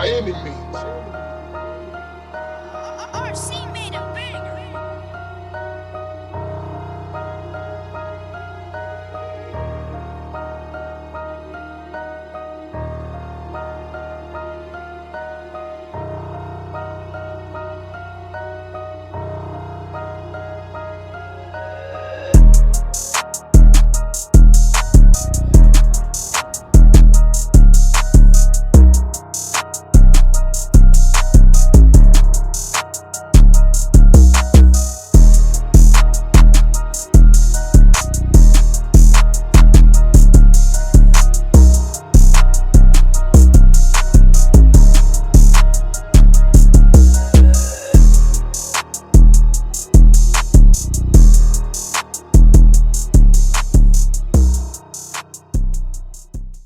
Miami means. RC made a banger.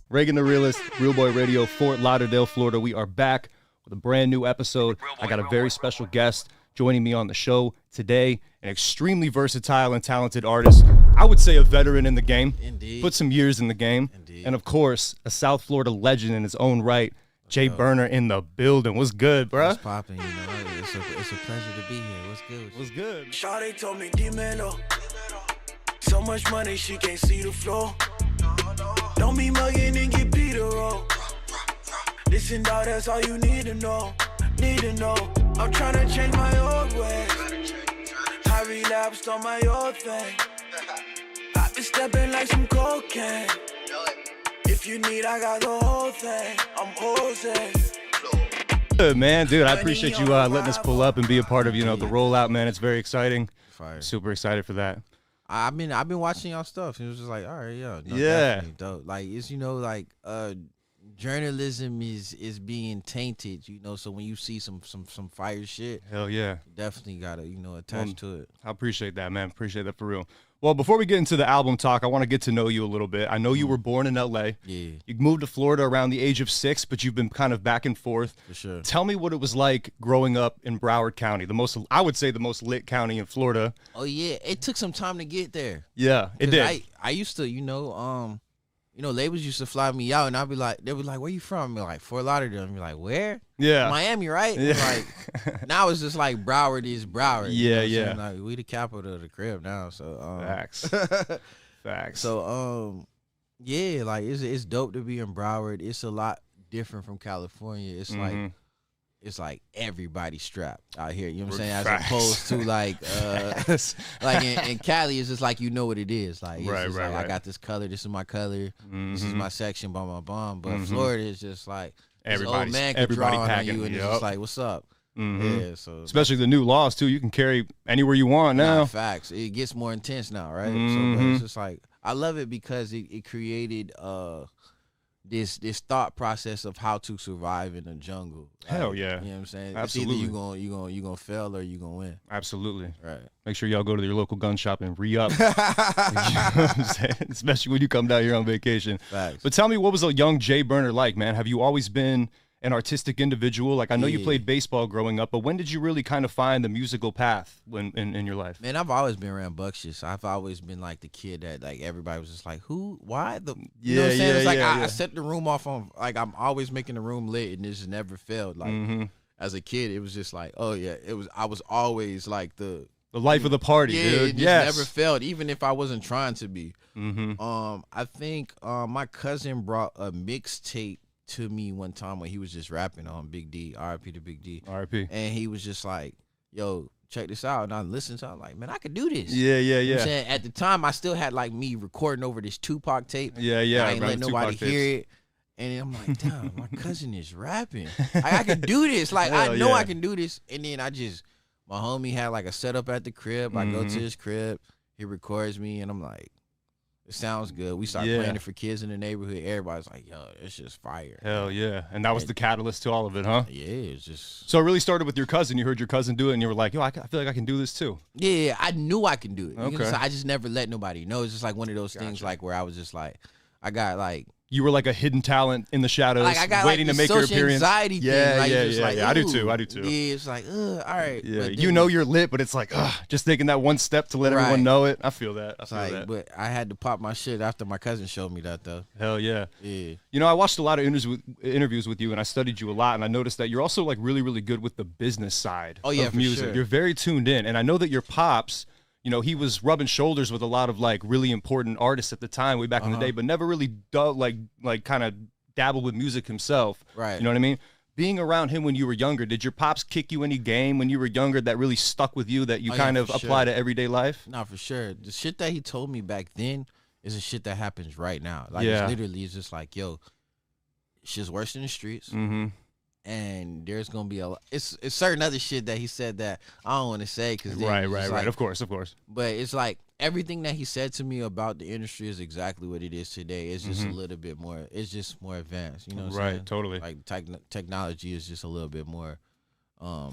Reagan the Realist, RealBoy Radio, Fort Lauderdale, Florida. We are back with a brand new episode. I got a very special guest joining me on the show today, an extremely versatile and talented artist. I would say a veteran in the game. Indeed. Put some years in the game. Indeed. And of course, a South Florida legend in his own right, Jay Burna in the building. What's good, bruh? What's popping, you know? It's a pleasure to be here. What's good? What's good? Shawty told me, D-Melo. So much money, she can't see the floor. Don't be mugging and get Peter roll. Listen, dog, that's all you need to know. Need to know. I'm trying to change my old ways. I relapsed on my old thing. I've been stepping like some cocaine. If you need, I got the whole thing. I'm Jose. Good, man. Dude, I appreciate you letting us pull up and be a part of, the rollout, man. It's very exciting. Fire. Super excited for that. I've been watching y'all stuff. It was just like, all right, no, yeah, definitely dope. Like it's journalism is being tainted, so when you see some fire shit, hell yeah, you definitely gotta attach to it. I appreciate that, man. Appreciate that for real. Well, before we get into the album talk, I want to get to know you a little bit. I know you were born in LA. Yeah. You moved to Florida around the age of 6, but you've been kind of back and forth. For sure. Tell me what it was like growing up in Broward County, I would say the most lit county in Florida. Oh yeah, it took some time to get there. Yeah, it did. I used to, labels used to fly me out, and I'd be like, they were like, "Where you from?" I'm like, Fort Lauderdale. I'm like, "Where?" Yeah, Miami, right? Yeah. Like now it's just like Broward is Broward. Yeah, you know like we the capital of the crib now. So facts, facts. So yeah, like it's dope to be in Broward. It's a lot different from California. It's like. It's like everybody strapped out here. You know what I'm saying? As opposed to like in Cali, it's just like what it is. Like it's right. I got this color. This is my color. This is my section. Bum. But Florida is just like this old man can draw on you, and it's just like, what's up? Yeah. So especially the new laws too. You can carry anywhere you want now. Facts. It gets more intense now, right? So but it's just like I love it because it created this thought process of how to survive in the jungle. Hell yeah. You know what I'm saying? Absolutely. It's either you gonna fail or you gonna win. Absolutely. Right. Make sure y'all go to your local gun shop and re-up. You know what I'm saying? Especially when you come down here on vacation. Facts. But tell me, what was a young Jay Burna like, man? Have you always been an artistic individual? Like, I know you played baseball growing up, but when did you really kind of find the musical path in your life? Man, I've always been rambunctious. I've always been like the kid that like everybody was just like, who, why, you know what I'm saying? It's like I set the room off on, like I'm always making the room lit, and it just never failed. Like as a kid, it was just like, oh yeah, I was always like the life of the party, dude. It just never failed, even if I wasn't trying to be. I think my cousin brought a mixtape to me one time when he was just rapping on Big D, R.I.P. to Big D. R.I.P. And he was just like, yo, check this out. And I listened to it, I'm like, man, I could do this. Yeah. You know what I'm saying? At the time, I still had like me recording over this Tupac tape. Yeah. I ain't let nobody hear it. And I'm like, damn, my cousin is rapping. I can do this. Like, I know I can do this. And then my homie had like a setup at the crib. I go to his crib. He records me. And I'm like, it sounds good. We start playing it for kids in the neighborhood. Everybody's like, yo, it's just fire. Hell yeah. And that was the catalyst to all of it, huh? Yeah, it's just... So it really started with your cousin. You heard your cousin do it, and you were like, yo, I feel like I can do this too. Yeah, I knew I can do it. Okay. So I just never let nobody know. It's just like one of those things like where I was just like, I got like you were like a hidden talent in the shadows, Like I got waiting like to make your social appearance. anxiety thing. Yeah, Like, yeah, it's just yeah, like, yeah. I do ooh. too. I do too. Yeah, it's like, all right. Yeah, But you then know you're lit, but it's like, just taking that one step to let everyone Right. know it. I feel that. I It's feel like, that. but I had to pop my shit after my cousin showed me that though. Hell yeah. Yeah. You know, I watched a lot of interviews with you, and I studied you a lot, and I noticed that you're also like really, really good with the business side Oh, yeah, of for music. sure. You're very tuned in, and I know that your pops, you know, he was rubbing shoulders with a lot of like really important artists at the time, way back in the day, but never really like kind of dabbled with music himself. Right. You know what I mean? Being around him when you were younger, did your pops kick you any game when you were younger that really stuck with you that you Oh, kind yeah, of for apply sure. to everyday life? No, for sure. The shit that he told me back then is the shit that happens right now. Like Yeah. it's literally it's just like, yo, shit's worse in the streets. Mm-hmm. And there's gonna be it's certain other shit that he said that I don't want to say because Right. like, Of course. But it's like everything that he said to me about the industry is exactly what it is today. It's just a little bit more. It's just more advanced. You know what I'm saying? Right. Totally. Like technology is just a little bit more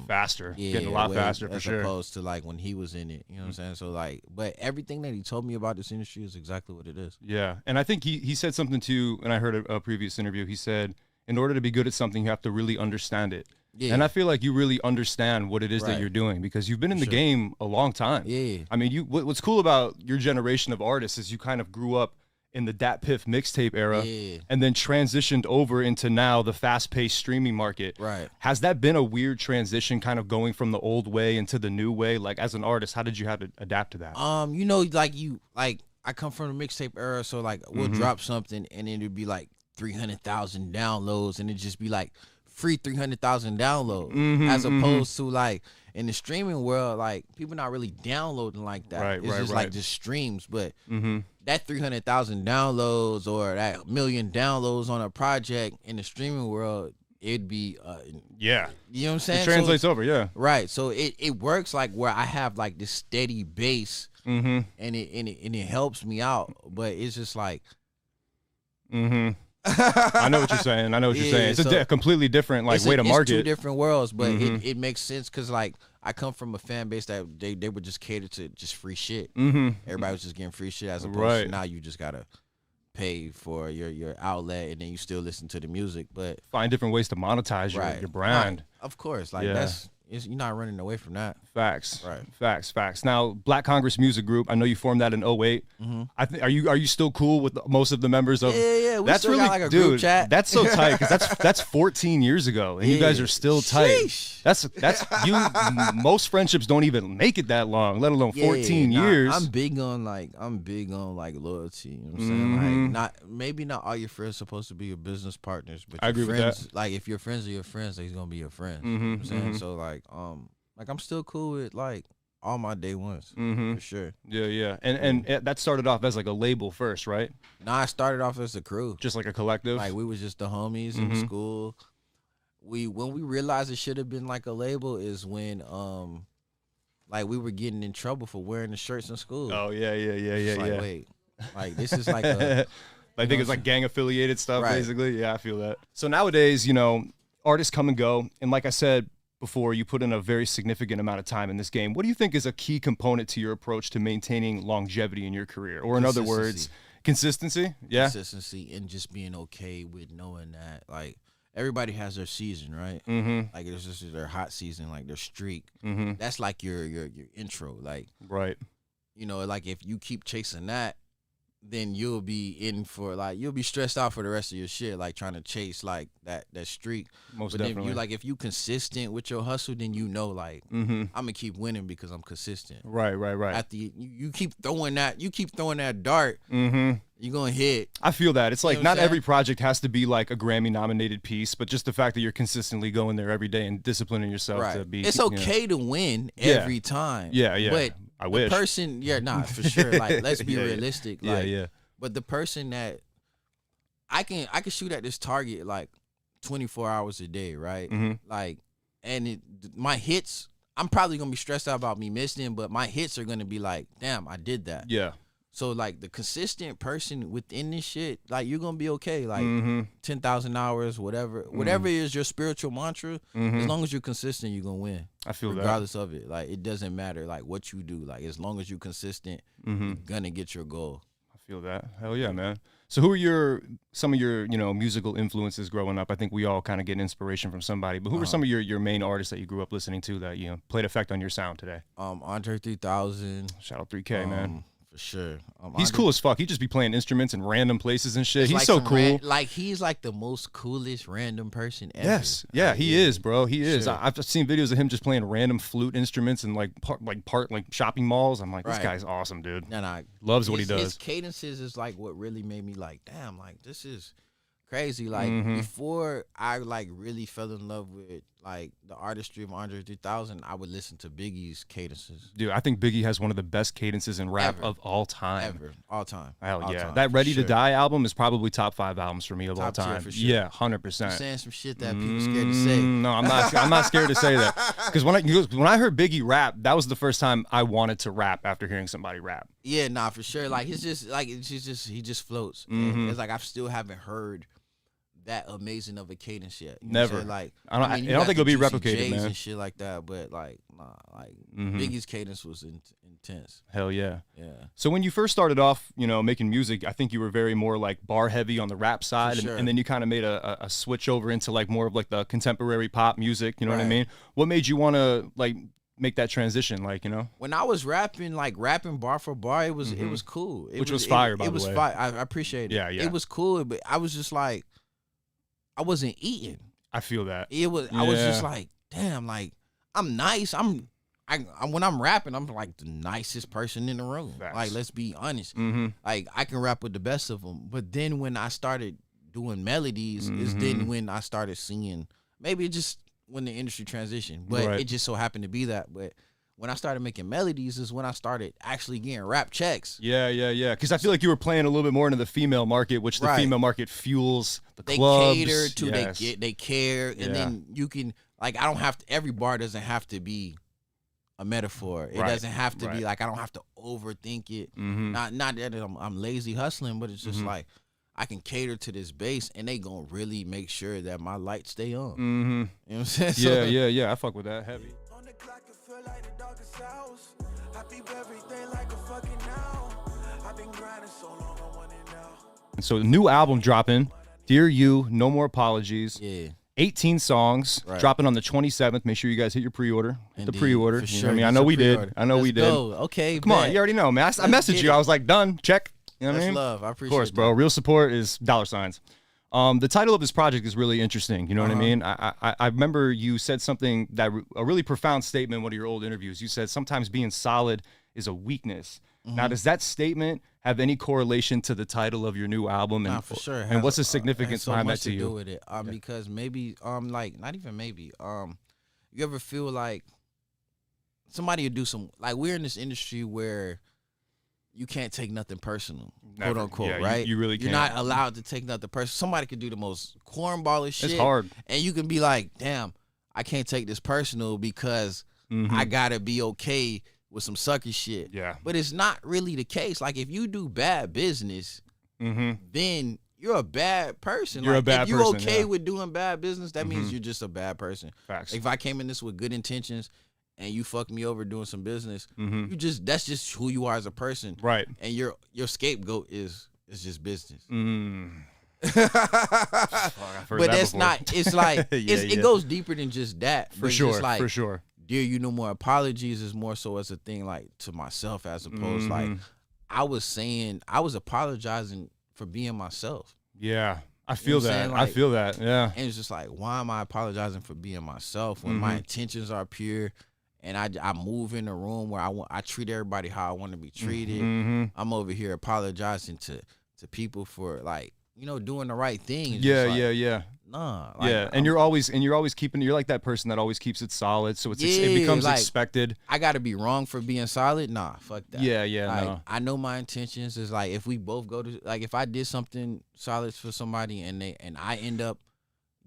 Faster. yeah, Getting a lot way- faster for as sure. opposed to like when he was in it. You know what I'm saying? So like, but everything that he told me about this industry is exactly what it is. Yeah, and I think he said something too, and I heard a previous interview. He said, in order to be good at something, you have to really understand it. Yeah. And I feel like you really understand what it is that Right. you're doing because you've been in the Sure. game a long time. Yeah. I mean, what's cool about your generation of artists is you kind of grew up in the Datpiff mixtape era Yeah. and then transitioned over into now the fast-paced streaming market. Right. Has that been a weird transition kind of going from the old way into the new way? Like as an artist, how did you have to adapt to that? You know, like I come from the mixtape era, so like we'll drop something and then it'd be like 300,000 downloads, and it'd just be like free 300,000 downloads, as opposed to like in the streaming world, like people not really downloading like that. Right, it's right, just right. like just streams, but that 300,000 downloads or that million downloads on a project in the streaming world, it'd be Yeah. you know what I'm It saying? translates over, yeah. Right. So it works like where I have like this steady base and it helps me out. But it's just like I know what you're saying. Yeah, It's so a completely different like it's way to it's market. two different worlds, but it makes sense because like I come from a fan base that they would just cater to just free shit. Everybody was just getting free shit as opposed Right. to now you just gotta pay for your outlet and then you still listen to the music. But Find different ways to monetize your brand. Right. Of course, like Yeah. you're not running away from that. Facts. Right. Facts. Now, Black Congress Music Group. I know you formed that in 08. I think are you still cool with most of the members of? Yeah. We That's still really got like a dude. group chat. That's so tight because that's 14 years ago, and you guys Yeah. are still tight. Sheesh. That's you. Most friendships don't even make it that long, let alone 14 nah, years. I'm big on like loyalty. You know what I'm saying? Like maybe not all your friends supposed to be your business partners, but I your agree with friends, that. like if your friends are your friends, they're gonna be your friends. You know what I'm saying? So like I'm still cool with like all my day ones for sure. Yeah. And that started off as like a label first, right? Now I started off as a crew. Just like a collective. Like we was just the homies in school. When we realized it should have been like a label is when like we were getting in trouble for wearing the shirts in school. Oh yeah. It's like, wait, like this is like a I think it's like gang affiliated stuff, Right. basically. Yeah, I feel that. So nowadays, you know, artists come and go. And like I said before, you put in a very significant amount of time in this game. What do you think is a key component to your approach to maintaining longevity in your career? Or in other words, consistency? Yeah. consistency and just being okay with knowing that like everybody has their season, right? Like it's just their hot season, like their streak. That's like your intro. Like, Right. you know, like if you keep chasing that, then you'll be you'll be stressed out for the rest of your shit, like trying to chase like that streak. Most But then definitely. if you consistent with your hustle, then you know like I'm gonna keep winning because I'm consistent. Right. After you keep throwing that dart, you're gonna hit. I feel that. It's like know what not I'm saying? every project has to be like a Grammy nominated piece, but just the fact that you're consistently going there every day and disciplining yourself to Right. be. It's you know. okay to win Yeah. every time. Yeah. But I the wish. person, for sure. Like, let's be Yeah, yeah. realistic. Yeah, Like, yeah. But the person that I can shoot at this target like 24 hours a day, right? Like, and my hits, I'm probably gonna be stressed out about me missing, but my hits are gonna be like, damn, I did that. Yeah. So like the consistent person within this shit, like you're gonna be okay. Like 10,000 hours, whatever is your spiritual mantra. As long as you're consistent, you're gonna win. I feel that. Regardless of it, like it doesn't matter like what you do. Like as long as you're consistent, you're gonna get your goal. I feel that. Hell yeah, man. So who are some of your, musical influences growing up? I think we all kind of get inspiration from somebody, but who are some of your main artists that you grew up listening to that, played effect on your sound today? Andre 3000. Shout out 3K, man. For sure. He's cool as fuck. He just be playing instruments in random places and shit. He's like so cool. He's like the most coolest random person ever. Yes. Yeah, he is, bro. He is. Sure. I've just seen videos of him just playing random flute instruments in like shopping malls. I'm like, this guy's awesome, dude. Loves what he does. His cadences is like what really made me like, damn, like this is crazy. Like before I like really fell in love with like the artistry of Andre 3000, I would listen to Biggie's cadences. Dude, I think Biggie has one of the best cadences in rap of all time. All time. Hell all yeah. time, that Ready to Die album is probably top 5 albums for me of all time. For sure. Yeah, 100%. You're saying some shit that people scared to say. No, I'm not scared to say that. Because when I heard Biggie rap, that was the first time I wanted to rap after hearing somebody rap. Yeah, nah, for sure. Like he just floats. And it's like I still haven't heard that amazing of a cadence yet. Never. Like I don't think it'll be replicated, man. And shit like that, but like, nah, like Biggie's cadence was intense. Hell yeah. Yeah. So when you first started off, making music, I think you were very more like bar heavy on the rap side, sure. and then you kind of made a switch over into like more of like the contemporary pop music. You know what I mean? What made you want to like make that transition? Like, when I was rapping bar for bar, it was cool. Which was fire, by the way. It was fire. I appreciate it. Yeah. It was cool, but I was just like, I wasn't eating. I feel that. I was just like, damn, like I'm nice. When I'm rapping, I'm like the nicest person in the room. Facts. Like, let's be honest. Like I can rap with the best of them. But then when I started doing melodies, is then when I started seeing, maybe just when the industry transitioned, but it just so happened to be that. But when I started making melodies is when I started actually getting rap checks. Yeah. Because I feel like you were playing a little bit more into the female market, which the female market fuels the clubs. They cater to, they care, and then you can, like, I don't have to, every bar doesn't have to be a metaphor. It doesn't have to be like, I don't have to overthink it. Not that I'm lazy hustling, but it's just like, I can cater to this bass, and they gonna really make sure that my lights stay on. You know what I'm saying? Yeah. I fuck with that heavy. On the clock, it feel like the darkest hours. I beat everything like a fucking now. I've been grinding so long, I want it now. So the new album dropping, Dear You, No More Apologies. Yeah. 18 songs, dropping on the 27th. Make sure you guys hit your pre-order. Indeed, the pre-order. for You know sure. what I mean? I know we did. Go. Okay, Come on, you already know, man. I messaged you. I was like, done. Check. You know what I mean? Love. I appreciate it. Of course, bro. Real support is $signs. The title of this project is really interesting. You know what I mean? I remember you said something a really profound statement in one of your old interviews. You said sometimes being solid is a weakness. Now, does that statement have any correlation to the title of your new album? Nah, for sure. And what's the significance behind that to you? So much to do with it. Because maybe, like, not even maybe, you ever feel like somebody would do some, like, we're in this industry where you can't take nothing personal, quote unquote, right? You really can't. You're not allowed to take nothing personal. Somebody could do the most cornballish shit. It's hard. And you can be like, damn, I can't take this personal because I gotta be okay with some sucky shit. Yeah. But it's not really the case. Like, if you do bad business, then you're a bad person. You're like, a bad if you're person, okay with doing bad business, that means you're just a bad person. Facts. If I came in this with good intentions and you fucked me over doing some business, that's just who you are as a person. Right. And your scapegoat is just business. But that's not, it's like, it goes deeper than just that. For sure, just like, for sure. Dear You, No More Apologies is more so as a thing like to myself, as opposed like I was apologizing for being myself. Yeah. I feel that. Like, I feel that. Yeah. And it's just like, why am I apologizing for being myself when my intentions are pure and I move in a room where I treat everybody how I want to be treated. I'm over here apologizing to people for, like, you know, doing the right thing. Yeah. Nah. Like, yeah. And you're always keeping, you're like that person that always keeps it solid. So it becomes like, expected. I got to be wrong for being solid. Nah, fuck that. Yeah. Like, No. I know my intentions is like, if we both go to, like, if I did something solid for somebody and I end up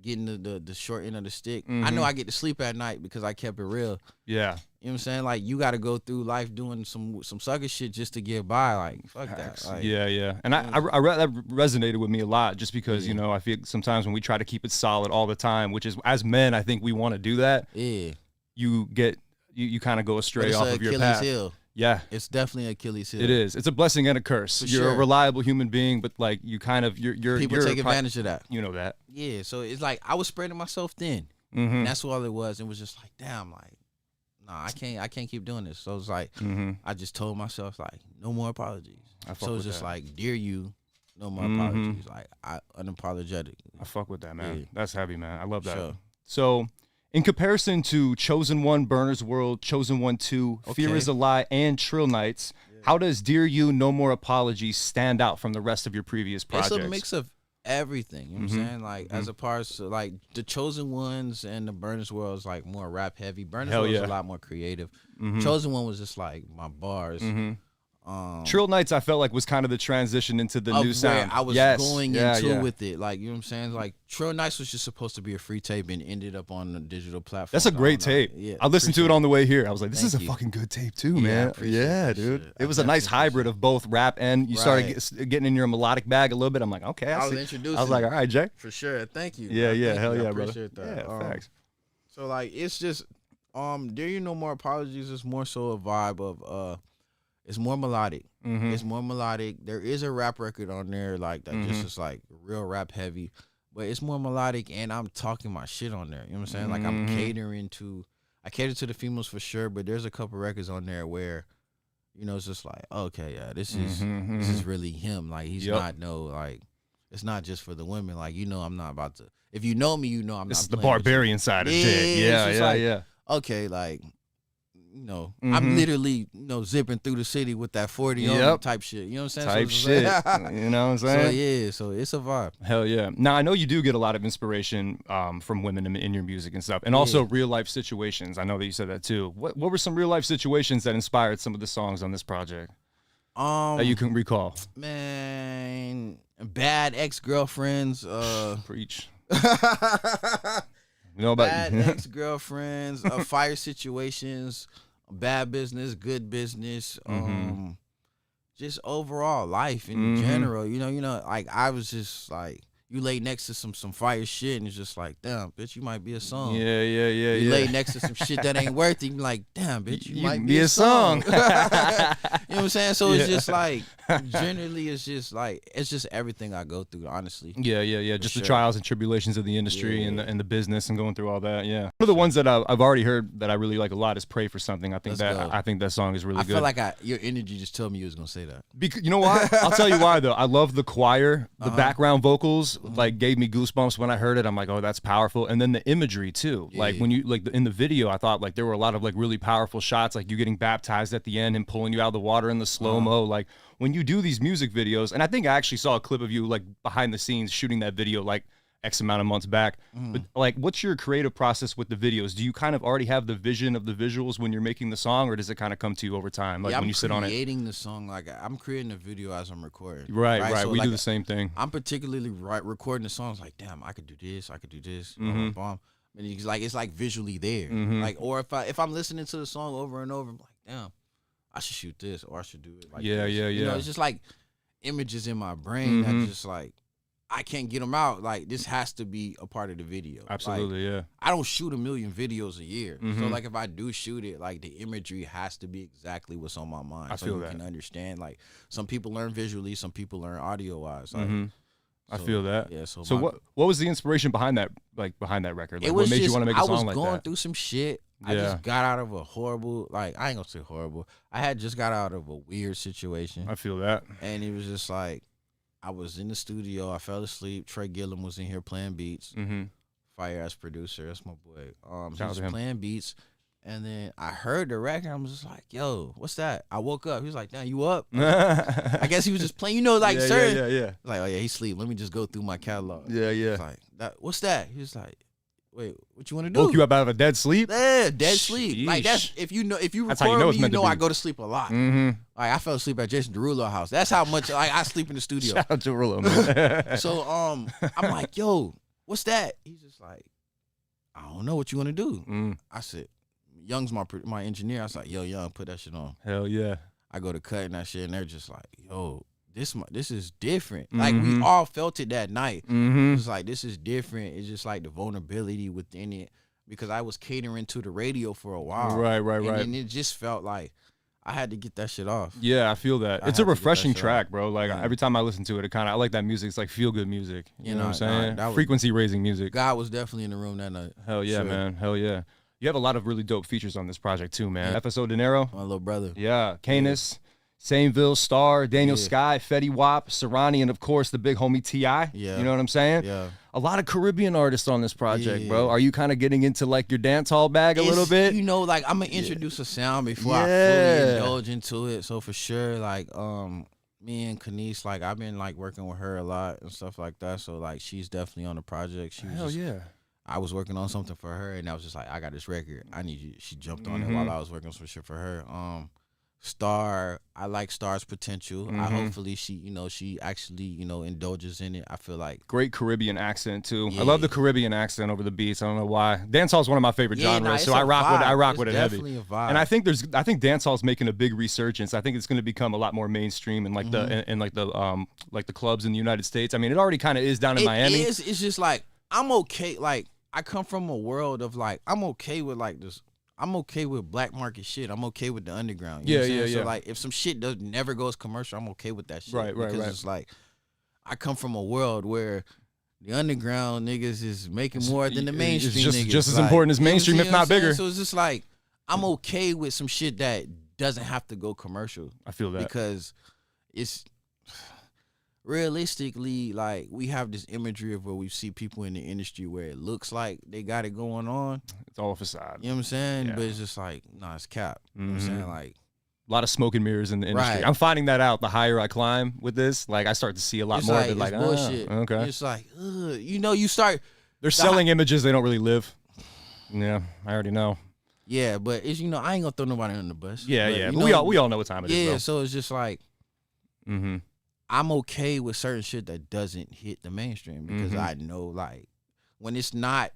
getting the short end of the stick, I know I get to sleep at night because I kept it real. Yeah. You know what I'm saying? Like, you got to go through life doing some sucker shit just to get by. Like, fuck that. Like, yeah. And that resonated with me a lot just because, you know, I feel sometimes when we try to keep it solid all the time, which is, as men, I think we want to do that. Yeah. You kind of go astray off of your Achilles path. heel. Yeah. It's definitely Achilles heel. It is. It's a blessing and a curse. For You're sure. a reliable human being, but like you kind of you're People take advantage of that. You know that. Yeah, so it's like I was spreading myself thin. Mm-hmm. And that's all it was. It was just like, damn, like, nah, I can't keep doing this. So it's like I just told myself like, no more apologies. So it's just like, dear you, no more apologies. Like I unapologetic. I fuck with that, man. Yeah. That's heavy, man. I love that. Sure. So, in comparison to Chosen One, Burner's World, Chosen One 2, Fear Okay. Is a Lie, and Trill Nights, how does Dear You, No More Apologies stand out from the rest of your previous projects? It's a mix of everything. You know what I'm saying? Like as opposed to like the Chosen Ones and the Burner's World is like more rap heavy. Burner's Hell World is yeah. a lot more creative. Chosen One was just like my bars. Trill Nights, I felt like, was kind of the transition into the of new where sound. I was Yes. going Yeah, into yeah. with it. Like, you know what I'm saying? Like, Trill Nights was just supposed to be a free tape and ended up on the digital platform. That's a I great don't know. tape. Yeah, I listened to it appreciate on the way here. I was like, this Thank is a you. fucking good tape too, Yeah, I man. appreciate Yeah, that dude. shit. It was a nice definitely hybrid of both rap and you started Right. getting in your melodic bag a little bit. I'm like, okay, I was see. introducing I was like, you. all right, Jay. For sure. Thank you. Yeah, man. yeah, Thank hell you. yeah, I brother. appreciate that. Yeah, facts. So, like, it's just, Dear You No More Apologies is more so a vibe of, it's more melodic. It's more melodic. There is a rap record on there, like, that just is, like, real rap heavy. But it's more melodic, and I'm talking my shit on there. You know what I'm saying? Like, I'm I cater to the females for sure, but there's a couple records on there where, you know, it's just like, okay, yeah, this is really him. Like, he's not like, it's not just for the women. Like, you know, I'm not about to, if you know me, you know I'm This not is the playing with you. barbarian side of Yeah, Jay. it's Yeah, just yeah, like, yeah. Okay, like, you know, I'm literally, you know, zipping through the city with that 40 on type shit. You know what I'm saying? Type So shit. it's like- You know what I'm So saying? yeah, so it's a vibe. Hell yeah. Now, I know you do get a lot of inspiration from women in your music and stuff, and also real life situations. I know that you said that too. What were some real life situations that inspired some of the songs on this project that you can recall? Man, bad ex-girlfriends, Preach. You know about bad ex-girlfriends, fire situations, bad business, good business, just overall life in general. You know, like I was just like, you lay next to some fire shit and it's just like, damn, bitch, you might be a song. Yeah. You lay next to some shit that ain't worth it, you be like, damn, bitch, you might be a song. you know what I'm saying? So it's just like, generally, it's just everything I go through, honestly. Yeah. Just the sure. trials and tribulations of the industry Yeah. and the business and going through all that. Yeah. One of the ones that I've already heard that I really like a lot is "Pray for Something." I think Let's go. I think that song is really I good. feel like your energy just told me you was gonna say that. Because you know why? I'll tell you why though. I love the choir, the background vocals, like gave me goosebumps when I heard it. I'm like, oh, that's powerful. And then the imagery too. Like when you in the video, I thought like there were a lot of like really powerful shots, like you getting baptized at the end and pulling you out of the water in the slow mo. Like when you do these music videos, and I think I actually saw a clip of you like behind the scenes shooting that video like X amount of months back. But like, what's your creative process with the videos? Do you kind of already have the vision of the visuals when you're making the song, or does it kind of come to you over time, like when you sit on it? I'm creating the song, like I'm creating the video as I'm recording. Right. So We like, do the same thing. I'm particularly recording the songs like, damn, I could do this. Boom, boom. And it's like visually there. Like, or if I'm listening to the song over and over, I'm like, damn, I should shoot this or I should do it like this. You know, it's just like images in my brain that just like, I can't get them out. Like, this has to be a part of the video. Absolutely, like, I don't shoot a million videos a year. So, like, if I do shoot it, like, the imagery has to be exactly what's on my mind. I so feel you that. can understand. Like, some people learn visually, some people learn audio-wise. Like, I feel that. Yeah, So my- what was the inspiration behind that record? Like, it was what made just, you want to make a I song was like going that? through some shit. I Yeah. just got out of a horrible, like, I ain't gonna say horrible. I had just got out of a weird situation. I feel that. And it was just like, I was in the studio. I fell asleep. Trey Gillum was in here playing beats. Fire ass producer. That's my boy. He Shout out was to him. playing beats. And then I heard the record. I was just like, yo, what's that? I woke up. He was like, damn, you up? I guess he was just playing, you know, like certain. Yeah. Like, oh, yeah, he sleep. Let me just go through my catalog. Yeah. It's like, what's that? He was like, wait, what you want to do? Woke you up out of a dead sleep? Yeah, dead sleep. Like, that's, Sheesh. if you That's how you record know me, it's you meant to know be. I go to sleep a lot. Like, I fell asleep at Jason Derulo's house. That's how much like I sleep in the studio. Shout out to Rulo, man. So I'm like, yo, what's that? He's just like, I don't know what you want to do. I said, Young's my engineer. I was like, yo, Young, put that shit on. Hell yeah. I go to cutting that shit, and they're just like, yo, this is different. Like, we all felt it that night. It's like, this is different. It's just like the vulnerability within it, because I was catering to the radio for a while. Right. And it just felt like I had to get that shit off. Yeah, I feel that. I It's a had to get that refreshing shit track, off. bro. Like Yeah. every time I listen to it, I like that music. It's like feel good music. You know what I'm saying? that was- Frequency raising music. God was definitely in the room that night. Hell yeah, Sure. man. Hell yeah. You have a lot of really dope features on this project too, man. FSO De Niro. My little brother. Yeah. Canis. Sameville, Star, Daniel Yeah. Sky, Fetty Wap, Serrani, and of course the big homie T.I. Yeah. You know what I'm saying? Yeah. A lot of Caribbean artists on this project, Yeah. bro. Are you kind of getting into like your dance hall bag a little bit? You know, like I'm gonna introduce a sound before I Yeah. fully indulge into it. So for sure, like me and Kanice, like I've been like working with her a lot and stuff like that. So like she's definitely on the project. She was Hell just, yeah. I was working on something for her, and I was just like, I got this record. I need you. She jumped on it Mhm. while I was working some shit for her. Star, I like Star's potential. I hopefully she actually indulges in it. I feel like Great Caribbean accent too. Yeah. I love the Caribbean accent over the beats. I don't know why. Dancehall is one of my favorite Yeah, genres, nah, so it's I a rock vibe. with it It's heavy. definitely a vibe. And I think dancehall is making a big resurgence. I think it's going to become a lot more mainstream in like the clubs in the United States. I mean, it already kind of is down in Miami. It's just like I'm okay. Like I come from a world of like I'm okay with like this. I'm okay with black market shit. I'm okay with the underground. You know what I'm saying? So like if some shit never goes commercial, I'm okay with that shit. Right. Because it's like I come from a world where the underground niggas is making more than the mainstream It's niggas. just as Like, important as you know what I'm mainstream, saying? if not bigger. So it's just like I'm okay with some shit that doesn't have to go commercial. I feel that. Because it's realistically, like we have this imagery of where we see people in the industry where it looks like they got it going on. It's all a facade. You know what I'm saying? Yeah. But it's just like, nah, it's cap. You know what I'm saying? Like, A lot of smoke and mirrors in the industry. Right. I'm finding that out the higher I climb with this. Like I start to see a lot it's more like, of it. Like, it's bullshit. okay. It's like, you start, They're selling images they don't really live. Yeah, I already know. yeah, but it's, I ain't gonna throw nobody under the bus. Yeah, but, yeah. you But know, we all know what time it is. yeah, so it's just like, Mm-hmm. I'm okay with certain shit that doesn't hit the mainstream because Mhm. I know like when it's not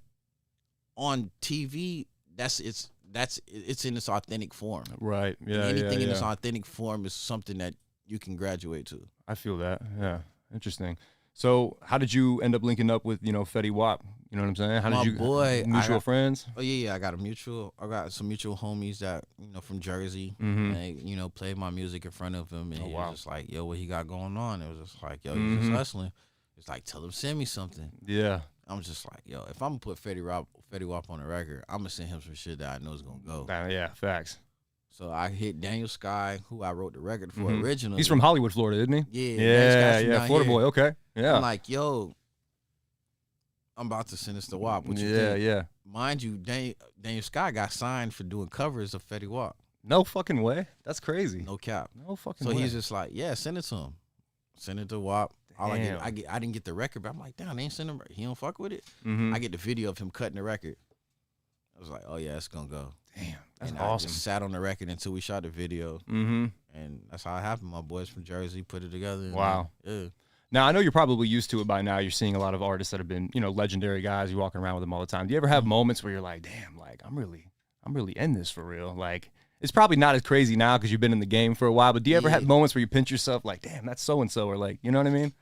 on TV, it's in its authentic form. Right. And Yeah. anything yeah, in its yeah. authentic form is something that you can graduate to. I feel that. Yeah. Interesting. So, how did you end up linking up with Fetty Wap? You know what I'm saying? How My did you boy, mutual friends? Oh yeah, I got I got some mutual homies that from Jersey. Mhm. And they played my music in front of him, and Oh, he wow. was just like, "Yo, what he got going on?" It was just like, "Yo, he's Mhm. just hustling." It's like, "Tell him send me something." Yeah. I'm just like, "Yo, if I'm gonna put Fetty Wap on the record, I'm gonna send him some shit that I know is gonna go." Yeah. Facts. So I hit Daniel Sky, who I wrote the record for Mhm. originally. He's from Hollywood, Florida, isn't he? Yeah, Daniel Yeah. Sky's from Yeah. down Florida here. boy. Okay. Yeah. I'm like, "Yo, I'm about to send this to Wap. What you Yeah. think?" Yeah. Mind you, Daniel Sky got signed for doing covers of Fetty Wap. No fucking way. That's crazy. No cap. No fucking So way. he's just like, yeah, send it to him. Send it to Wap. All Damn. I didn't get the record, but I'm like, damn, they ain't send him. He don't fuck with it. Mhm. I get the video of him cutting the record. I was like, oh yeah, it's gonna go. Damn. That's And I awesome. just sat on the record until we shot the video, Mm-hmm. and that's how it happened. My boys from Jersey put it together. and, Wow. Yeah. Now, I know you're probably used to it by now. You're seeing a lot of artists that have been, legendary guys. You're walking around with them all the time. Do you ever have moments where you're like, damn, like, I'm really in this for real? Like, it's probably not as crazy now because you've been in the game for a while, but do you ever Yeah. have moments where you pinch yourself like, damn, that's so-and-so, or like, you know what I mean?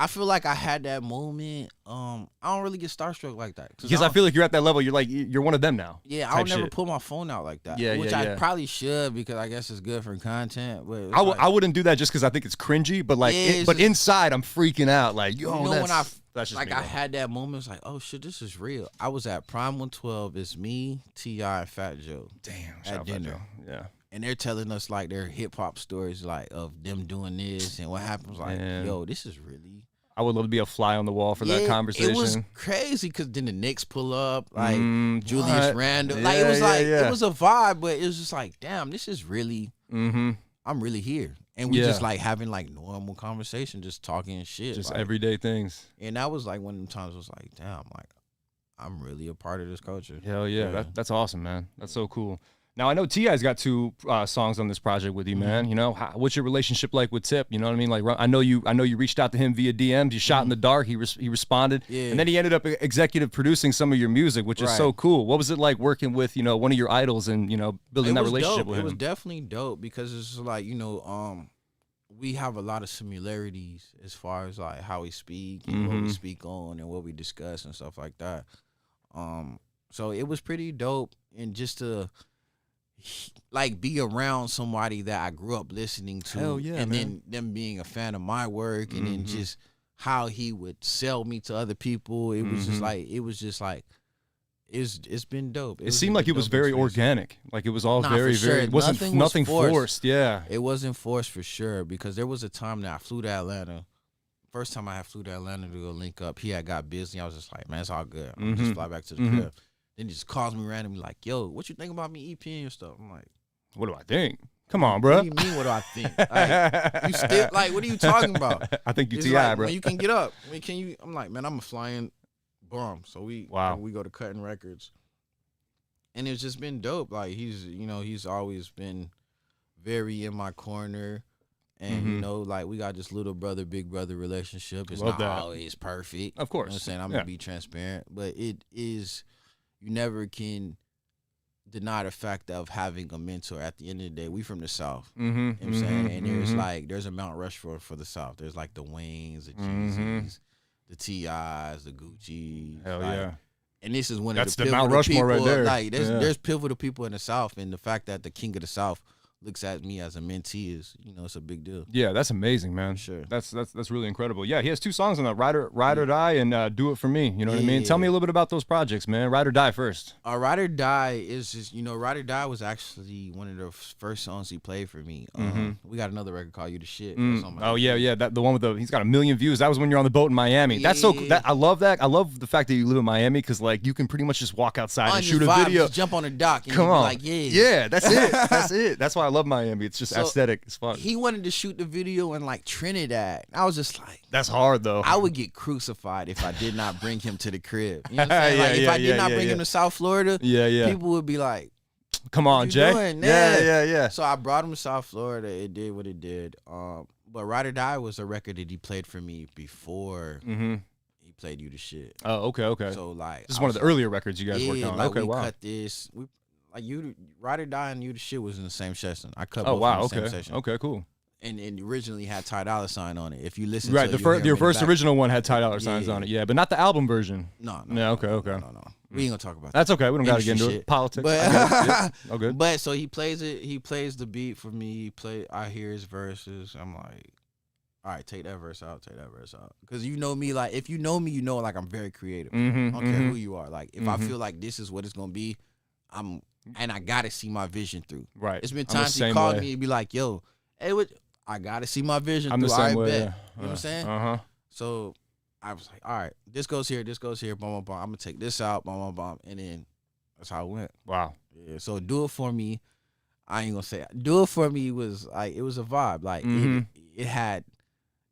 I feel like I had that moment. I don't really get starstruck like that Because I feel like you're at that level. You're like, you're one of them now. yeah, type I'll never shit. pull my phone out like that. Yeah, which yeah, I yeah. probably should because I guess it's good for content. But it's I wouldn't do that just because I think it's cringy, but like, Yeah, it's but just- inside I'm freaking out. Like, yo, You know that's, when I that's just like me, I though. had that moment. It's like, oh shit, this is real. I was at Prime 112. It's me, T.I., and Fat Joe, Damn, shout out to dinner. Joe. Yeah. and they're telling us like their hip hop stories, like of them doing this and what happens. Like, Man. yo, this is really. I would love to be a fly on the wall for that conversation. It was crazy because then the Knicks pull up, like Julius what? Randle. Like it was Yeah, like yeah. it was a vibe, but it was just like, damn, this is really. Mm-hmm. I'm really here, and we Yeah. just like having like normal conversation, just talking shit, Just like, everyday things. And that was like one of the times I was like, damn, like I'm really a part of this culture. Hell yeah, that's awesome, man. That's so cool. Now I know T.I.'s got 2 songs on this project with you, man. You know, what's your relationship like with Tip? You know what I mean? Like, I know you reached out to him via DMs. You shot in the dark. He responded, Yeah. and then he ended up executive producing some of your music, which is so Right. cool. What was it like working with one of your idols and building It that was relationship dope. with It him? was definitely dope because it's like we have a lot of similarities as far as like how we speak and what we speak on and what we discuss and stuff like that. So it was pretty dope, and just to like be around somebody that I grew up listening to. Hell yeah, and man. then them being a fan of my work, and then just how he would sell me to other people. It was just like it's been dope. It seemed like it was very organic. Like it was all very, for sure. very. It wasn't nothing forced. Yeah. It wasn't forced for sure, because there was a time that I flew to Atlanta. First time I had flew to Atlanta to go link up, he had got busy. I was just like, man, it's all good. I'll just fly back to the crib. Then he just calls me randomly like, yo, what you think about me EPing your stuff? I'm like, what do I think? Come on, bro. what do you mean, what do I think? Like, you still, like, what are you talking about? I think you It's TI, like, bro. man, you can get up. I mean, can you? I'm like, man, I'm a flying bum. So we go to Cutting Records. And it's just been dope. Like, he's always been very in my corner. And, like, we got this little brother, big brother relationship. It's not always perfect. Of course. You know what I'm saying? I'm going to be transparent. But it is, you never can deny the fact of having a mentor. At the end of the day, we from the South. You know what I'm saying? And there's a Mount Rushmore for the South. There's, like, the Waynes, the Jeezys, the T.I.s, the Gucci's. Hell like, yeah. And this is one That's of the the pivotal Mount Rushmore people. right there. Like, there's pivotal people in the South, and the fact that the King of the South looks at me as a mentee is, it's a big deal. Yeah, that's amazing, man. Sure. That's really incredible. Yeah, he has 2 songs on that, Ride or Die and Do It For Me. You know what I mean? Tell me a little bit about those projects, man. Ride or Die first. Ride or Die is just, Ride or Die was actually one of the first songs he played for me. We got another record called You the Shit. Oh, yeah. That the one with he's got 1 million views. That was when you're on the boat in Miami. That's so cool. I love that. I love the fact that you live in Miami, because, like, you can pretty much just walk outside and shoot a video. Just jump on the dock and Come on. like, Yeah, that's it. That's it. That's why I love Miami. It's just aesthetic. It's fun. He wanted to shoot the video in, like, Trinidad. I was just like, That's hard, though. I would get crucified if I did not bring him to the crib. You know what I'm saying? Like, if I did not bring him to South Florida, people would be like, come on, Jay. Doing? Yeah. So I brought him to South Florida. It did what it did. But Ride or Die was a record that he played for me before he played You the Shit. Oh, okay. So, like, this is one of the earlier records you guys worked on. Like, okay, we wow. cut this. Like, Ride or Die and You the Shit was in the same session. I cut Oh, both wow. in the same session. Okay, cool. And originally had Ty Dolla $ign on it. If you listen Right, to it, your first original one had Ty Dolla $igns on it, yeah, but not the album version. No. Okay. No. We ain't gonna talk about that. That's okay. We don't gotta get into Industry it. shit. Politics. But Oh, good. But so he plays it. He plays the beat for me. I hear his verses. I'm like, all right, take that verse out. Because you know me. Like, if you know me, like, I'm very creative. I don't care who you are. Like, if I feel like this is what it's gonna be, and I gotta see my vision through. Right. It's been I'm the times he same called way. me and be like, yo, hey, I gotta see my vision I'm through. the same I way. bet. Yeah. You know what I'm saying? So I was like, all right, this goes here, boom. I'm gonna take this out, boom. And then that's how it went. Wow. Yeah. So Do It For Me, I ain't gonna say it. Do It For Me was like, it was a vibe. Like, it had,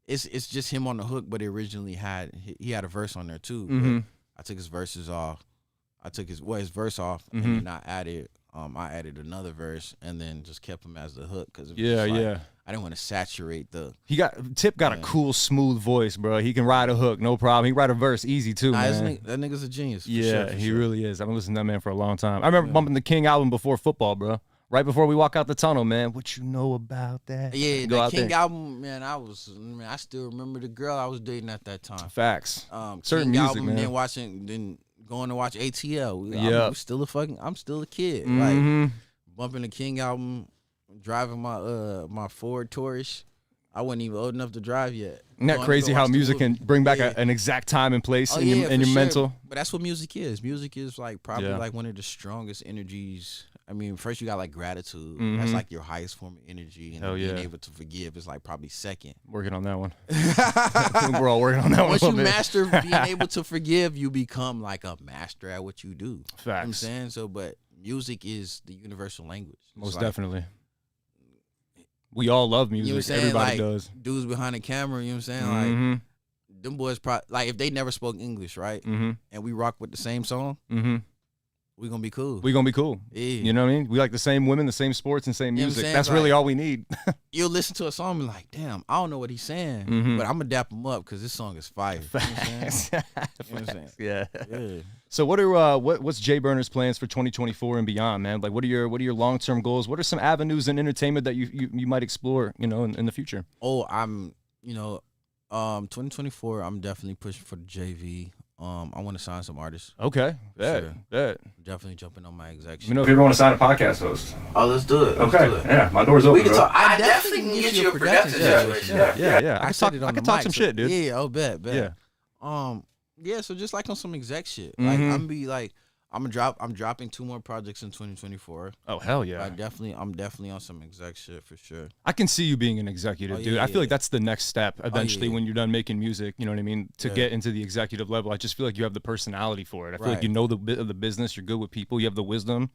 it's just him on the hook, but it originally he had a verse on there too. But I took his verses off. I took his verse off, and then I added another verse, and then just kept him as the hook, because I didn't want to saturate the. Tip got a cool, smooth voice, bro. He can ride a hook, no problem. He can ride a verse easy too, man. That nigga's a genius. Yeah, he really is. I've been listening to that man for a long time. I remember bumping the King album before football, bro. Right before we walk out the tunnel, man. What you know about that? Yeah, Go the out King there. album, man. I still remember the girl I was dating at that time. Facts. Certain King music, album, man. then going to watch ATL. Yeah. I'm still a kid. Like, bumping the King album, driving my Ford Taurus. I wasn't even old enough to drive yet. Isn't that crazy how music can bring back an exact time and place in your mental? But that's what music is. Music is like probably like one of the strongest energies. I mean, first you got like gratitude. That's like your highest form of energy. And being able to forgive is like probably second. Working on that one. We're all working on that one. Once you master being able to forgive, you become like a master at what you do. Facts. You know what I'm saying? So, but music is the universal language. It's Most like, definitely. We all love music. You know what I'm saying? Everybody like, does. Dudes behind the camera, you know what I'm saying? Like, them boys, like, if they never spoke English, right? And we rock with the same song, we gonna be cool. We gonna be cool. Yeah. You know what I mean? We like the same women, the same sports, and same You know what I'm music. saying? That's really all we need. You'll listen to a song and be like, damn, I don't know what he's saying, but I'm gonna dap him up because this song is fire. You know what I'm saying? You know what I'm saying? Yeah. So what are what's Jay Burna's plans for 2024 and beyond, man? Like, what are your long-term goals? What are some avenues in entertainment that you might explore, you know, in the future? Oh, 2024, I'm definitely pushing for the JV. I want to sign some artists. Okay. Sure. Bet. Definitely jumping on my exec shit. You know, if you ever want to sign a podcast host. Oh, let's do it. Yeah, my door's open. We can bro. talk. I definitely can get you a production situation. Yeah. I can talk some shit, dude. Yeah, bet. Yeah. Yeah, so just like on some exec shit. Like I'm dropping 2 more projects in 2024. Oh hell yeah! I'm definitely on some exec shit for sure. I can see you being an executive, dude. I feel like that's the next step eventually when you're done making music. You know what I mean? To get into the executive level, I just feel like you have the personality for it. I feel like you know the bit of the business. You're good with people. You have the wisdom.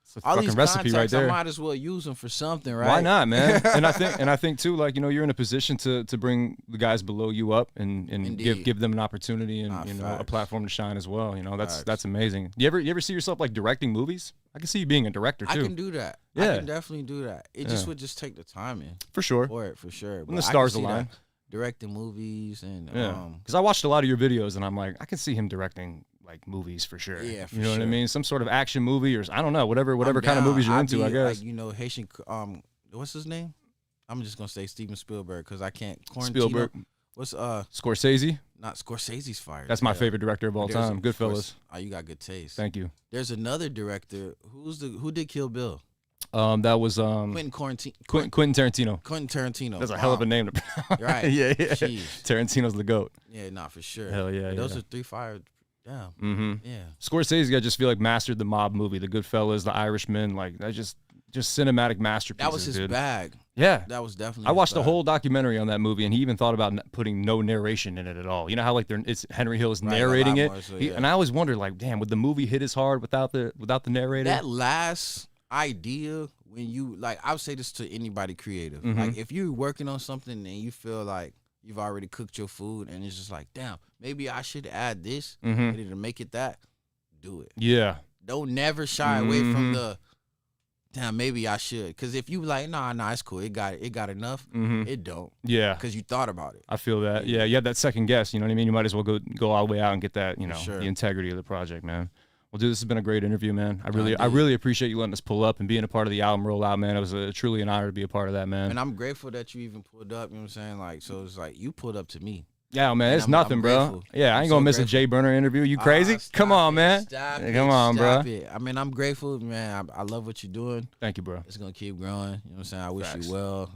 It's a fucking recipe right there. I might as well use them for something, right? Why not, man? and I think too, like, you know, you're in a position to bring the guys below you up and give them an opportunity and you know, a platform to shine as well. You know, that's amazing. You ever see yourself like directing movies? I can see you being a director too. I can do that. Yeah. I can definitely do that. It just would just take the time in. For sure. For sure. When the stars align. Directing movies and because I watched a lot of your videos and I'm like, I can see him directing like movies for sure. Yeah, for you know sure. what I mean? Some sort of action movie or I don't know, whatever kind of movies you're into, I guess. Like, you know, Haitian. What's his name? I'm just gonna say Steven Spielberg because I can't. Spielberg. What's Scorsese? Not Scorsese's fired. That's my favorite director of all time. Goodfellas. Oh, you got good taste. Thank you. There's another director who did Kill Bill. That was Quentin Tarantino. Quentin Tarantino. That's a hell of a name to pronounce. Right. yeah. Jeez. Tarantino's the GOAT. Yeah, not for sure. Hell yeah. Those are 3 fired. Yeah. Yeah. Scorsese, I just feel like mastered the mob movie, The Goodfellas, The Irishman, like that just cinematic masterpieces. That was his bag. Yeah. That was definitely I watched the whole documentary on that movie, and he even thought about putting no narration in it at all. You know how like it's Henry Hill is narrating it, more, so, and I always wondered like, damn, would the movie hit as hard without the narrator? That last idea, when you like, I would say this to anybody creative. Like if you're working on something and you feel like you've already cooked your food, and it's just like, damn, maybe I should add this to make it that. Do it. Yeah. Don't never shy away from the. Damn, maybe I should. Because if you like, nah, it's cool. It got enough. It don't. Yeah. Because you thought about it. I feel that. Yeah, you have that second guess. You know what I mean? You might as well go all the way out and get that, you know, the integrity of the project, man. Well, dude, this has been a great interview, man. I really appreciate you letting us pull up and being a part of the album rollout, man. It was truly an honor to be a part of that, man. And I'm grateful that you even pulled up, you know what I'm saying? Like, so it's like you pulled up to me. Yeah, man, it's nothing, bro. Yeah, I ain't gonna miss a Jay Burna interview. You crazy? Come on, man. Come on, bro. I mean, I'm grateful, man. I love what you're doing. Thank you, bro. It's gonna keep growing. You know what I'm saying? I wish you well.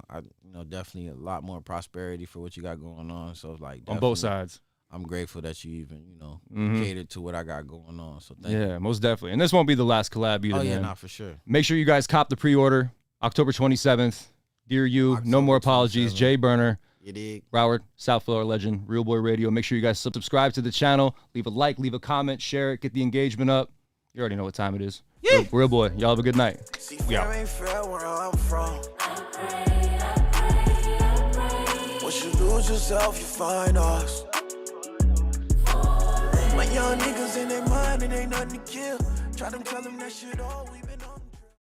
Definitely a lot more prosperity for what you got going on. So like on both sides. I'm grateful that you even, catered to what I got going on. So thank you. Yeah, most definitely. And this won't be the last collab either. Oh yeah, man. not for sure. Make sure you guys cop the pre-order. October 27th. Dear you, no more apologies. 27th. Jay Burna. Broward, South Florida legend, RealBoy Radio. Make sure you guys subscribe to the channel. Leave a like, leave a comment, share it, get the engagement up. You already know what time it is. Yeah. RealBoy, y'all have a good night. We out. Once you lose yourself, you find us. My young niggas in their mind, it ain't nothing to kill. Try to tell them that shit all we